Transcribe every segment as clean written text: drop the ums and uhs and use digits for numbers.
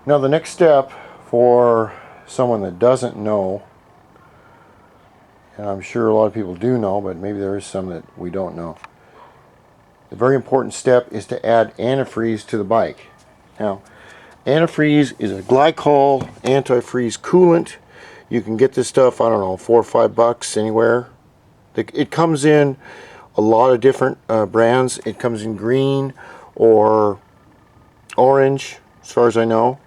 Now the next step for someone that doesn't know, and I'm sure a lot of people do know, but maybe there is some that we don't know. The very important step is to add antifreeze to the bike. Now, antifreeze is a glycol antifreeze coolant. You can get this stuff, I don't know, $4 or $5 anywhere. It comes in a lot of different brands. It comes in green or orange, as far as I know.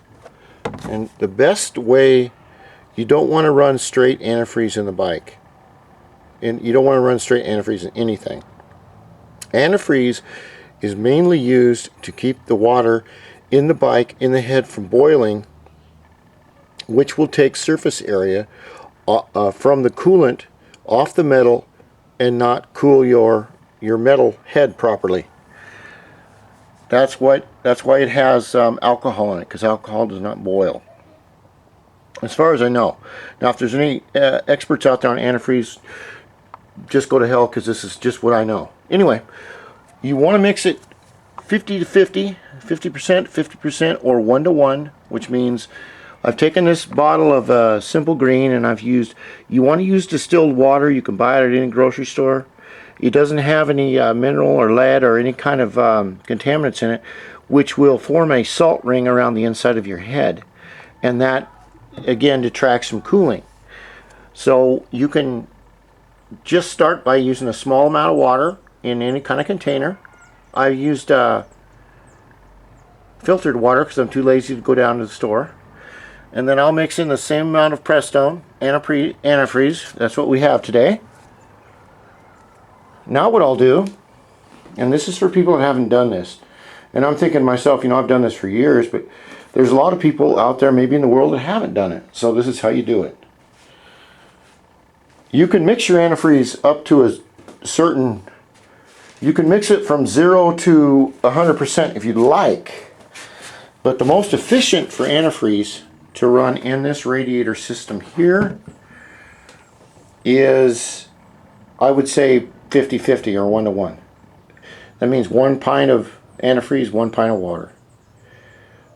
And the best way, you don't want to run straight antifreeze in the bike. And you don't want to run straight antifreeze in anything. Antifreeze is mainly used to keep the water in the bike, in the head, from boiling, which will take surface area from the coolant off the metal and not cool your metal head properly. That's why it has alcohol in it, because alcohol does not boil, as far as I know. Now, if there's any experts out there on antifreeze, just go to hell, because this is just what I know. Anyway, you want to mix it 50 to 50, 50%, 50%, or 1 to 1, which means I've taken this bottle of Simple Green and I've used, you want to use distilled water. You can buy it at any grocery store. It doesn't have any mineral or lead or any kind of contaminants in it, which will form a salt ring around the inside of your head. And that, again, detracts from cooling. So you can just start by using a small amount of water in any kind of container. I've used filtered water because I'm too lazy to go down to the store. And then I'll mix in the same amount of Prestone antifreeze. That's what we have today. Now what I'll do, and this is for people that haven't done this, and I'm thinking to myself, you know, I've done this for years, but there's a lot of people out there maybe in the world that haven't done it. So this is how you do it. You can mix your antifreeze up to a certain, you can mix it from 0 to 100% if you'd like, but the most efficient for antifreeze to run in this radiator system here is, I would say, 50-50 or 1 to 1. That means 1 pint of antifreeze, 1 pint of water.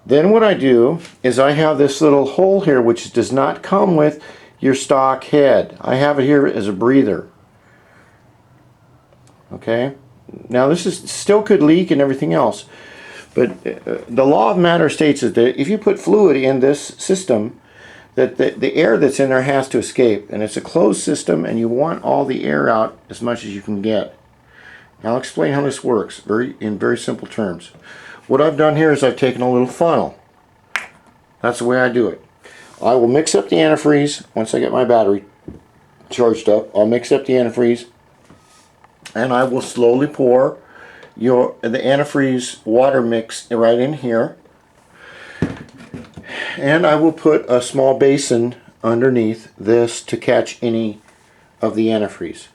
Then what I do is I have this little hole here which does not come with your stock head. I have it here as a breather. Okay? Now this is still could leak and everything else, but the law of matter states is that if you put fluid in this system, that the air that's in there has to escape, and it's a closed system and you want all the air out as much as you can get. Now I'll explain how this works in very simple terms. What I've done here is I've taken a little funnel. That's the way I do it. I will mix up the antifreeze once I get my battery charged up. I'll mix up the antifreeze and I will slowly pour the antifreeze water mix right in here. And I will put a small basin underneath this to catch any of the antifreeze.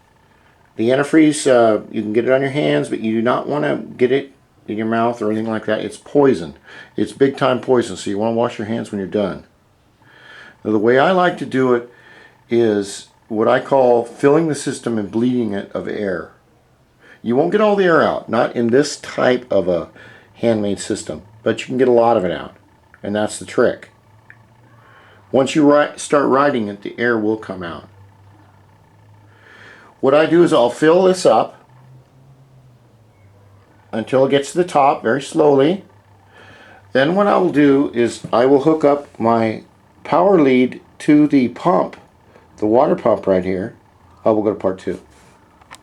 The antifreeze, you can get it on your hands, but you do not want to get it in your mouth or anything like that. It's poison. It's big time poison, so you want to wash your hands when you're done. Now, the way I like to do it is what I call filling the system and bleeding it of air. You won't get all the air out, not in this type of a handmade system, but you can get a lot of it out. And that's the trick. Once you start riding it, the air will come out. What I do is I'll fill this up until it gets to the top very slowly. Then what I will do is I will hook up my power lead to the pump, the water pump right here. I will go to part 2.